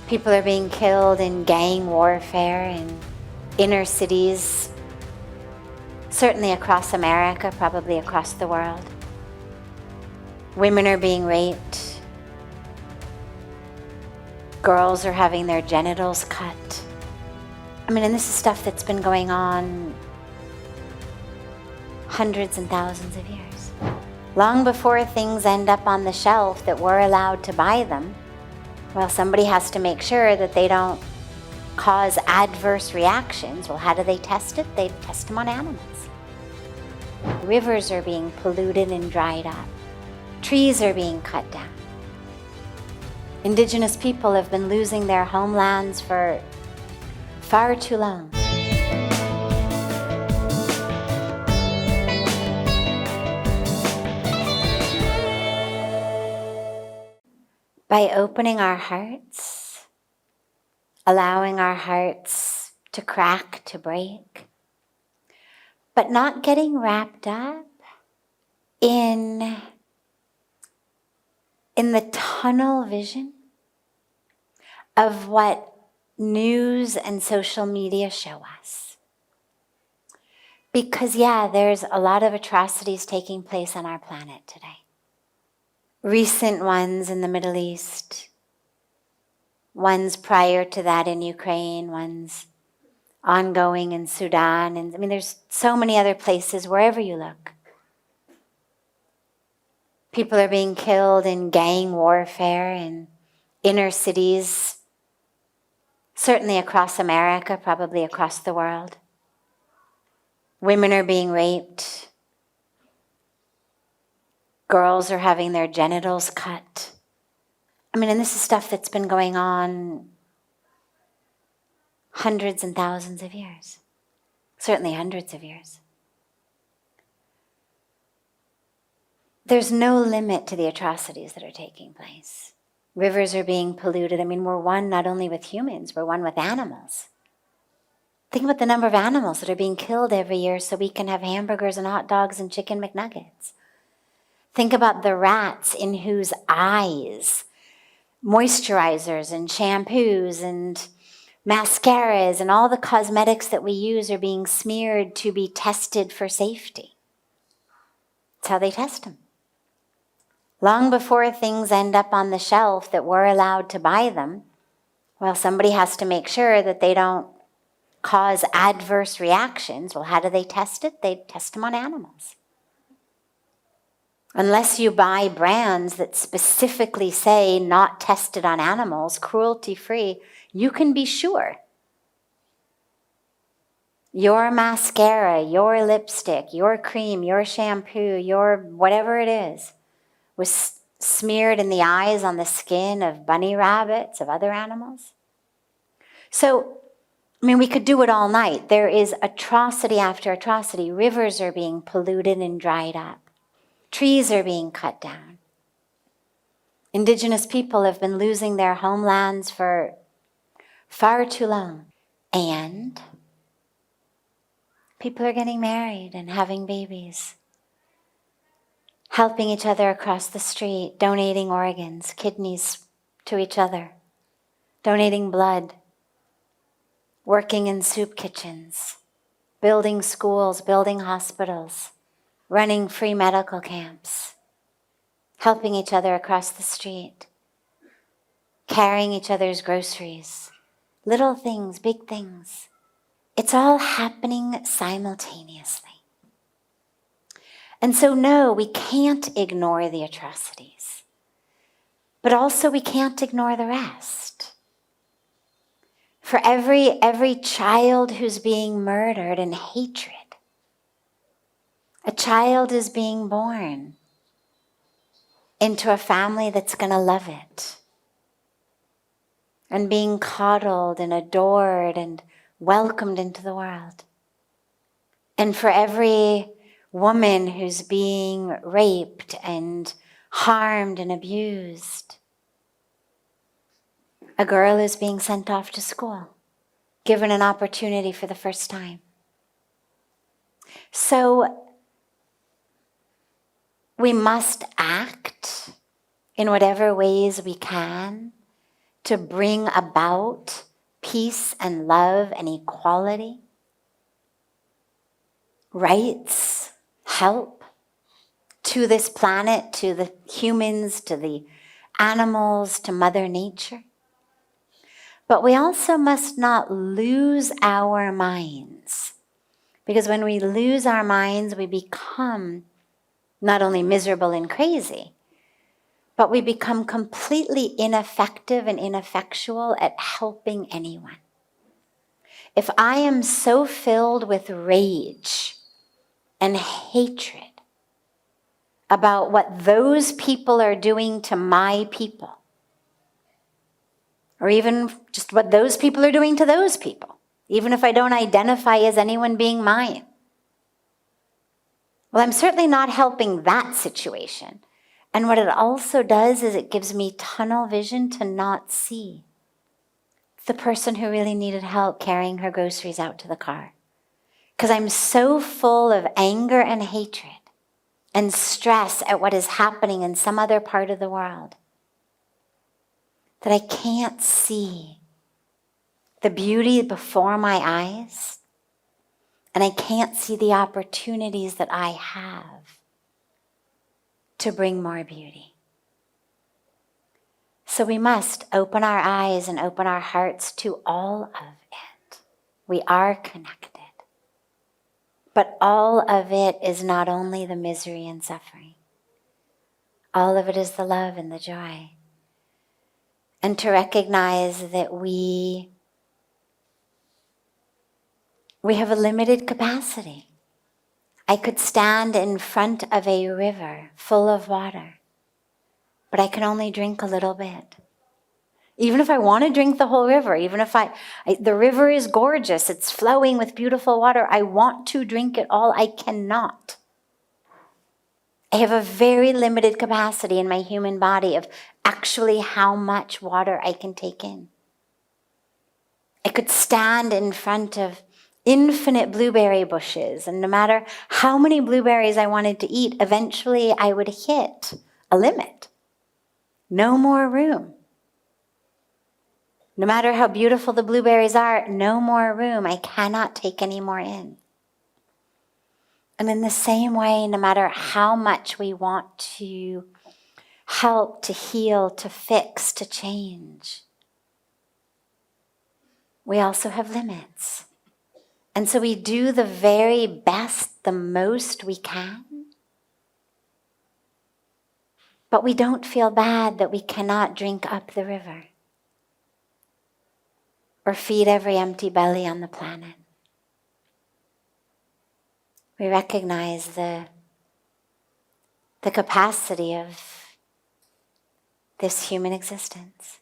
People are being killed in gang warfare in inner cities, certainly across America, probably across the world. Women are being raped. Girls are having their genitals cut. And this is stuff that's been going on hundreds and thousands of years. Long before things end up on the shelf that we're allowed to buy them, well, somebody has to make sure that they don't cause adverse reactions. Well, how do they test it? They test them on animals. Rivers are being polluted and dried up. Trees are being cut down. Indigenous people have been losing their homelands for far too long. By opening our hearts, allowing our hearts to crack, to break, but not getting wrapped up in the tunnel vision of what news and social media show us. Because there's a lot of atrocities taking place on our planet today. Recent ones in the Middle East, ones prior to that in Ukraine, ones ongoing in Sudan, and there's so many other places wherever you look. People are being killed in gang warfare in inner cities, certainly across America, probably across the world. Women are being raped. Girls are having their genitals cut. And this is stuff that's been going on hundreds and thousands of years, certainly hundreds of years. There's no limit to the atrocities that are taking place. Rivers are being polluted. We're one not only with humans, we're one with animals. Think about the number of animals that are being killed every year so we can have hamburgers and hot dogs and chicken McNuggets. Think about the rats in whose eyes moisturizers and shampoos and mascaras and all the cosmetics that we use are being smeared to be tested for safety. That's how they test them. Long before things end up on the shelf that we're allowed to buy them, well, somebody has to make sure that they don't cause adverse reactions. Well, how do they test it? They test them on animals. Unless you buy brands that specifically say not tested on animals, cruelty-free, you can be sure your mascara, your lipstick, your cream, your shampoo, your whatever it is, was smeared in the eyes, on the skin of bunny rabbits, of other animals. So, we could do it all night. There is atrocity after atrocity. Rivers are being polluted and dried up. Trees are being cut down. Indigenous people have been losing their homelands for far too long. And people are getting married and having babies, helping each other across the street, donating organs, kidneys to each other, donating blood, working in soup kitchens, building schools, building hospitals, running free medical camps, helping each other across the street, carrying each other's groceries, little things, big things. It's all happening simultaneously. And so no, we can't ignore the atrocities, but also we can't ignore the rest. For every child who's being murdered in hatred, a child is being born into a family that's going to love it, and being coddled and adored and welcomed into the world. And for every woman who's being raped and harmed and abused, a girl is being sent off to school, given an opportunity for the first time. So we must act in whatever ways we can to bring about peace and love and equality, rights, help to this planet, to the humans, to the animals, to Mother Nature. But we also must not lose our minds, because when we lose our minds, we become not only miserable and crazy, but we become completely ineffective and ineffectual at helping anyone. If I am so filled with rage and hatred about what those people are doing to my people, or even just what those people are doing to those people, even if I don't identify as anyone being mine, well, I'm certainly not helping that situation. And what it also does is it gives me tunnel vision to not see the person who really needed help carrying her groceries out to the car. Because I'm so full of anger and hatred and stress at what is happening in some other part of the world that I can't see the beauty before my eyes, and I can't see the opportunities that I have to bring more beauty. So we must open our eyes and open our hearts to all of it. We are connected. But all of it is not only the misery and suffering. All of it is the love and the joy. And to recognize that we have a limited capacity. I could stand in front of a river full of water, but I can only drink a little bit. Even if I want to drink the whole river, even if the river is gorgeous, it's flowing with beautiful water, I want to drink it all, I cannot. I have a very limited capacity in my human body of actually how much water I can take in. I could stand in front of infinite blueberry bushes, and no matter how many blueberries I wanted to eat, eventually I would hit a limit. No more room. No matter how beautiful the blueberries are, no more room. I cannot take any more in. And in the same way, no matter how much we want to help, to heal, to fix, to change, we also have limits. And so we do the very best, the most we can. But we don't feel bad that we cannot drink up the river or feed every empty belly on the planet. We recognize the capacity of this human existence.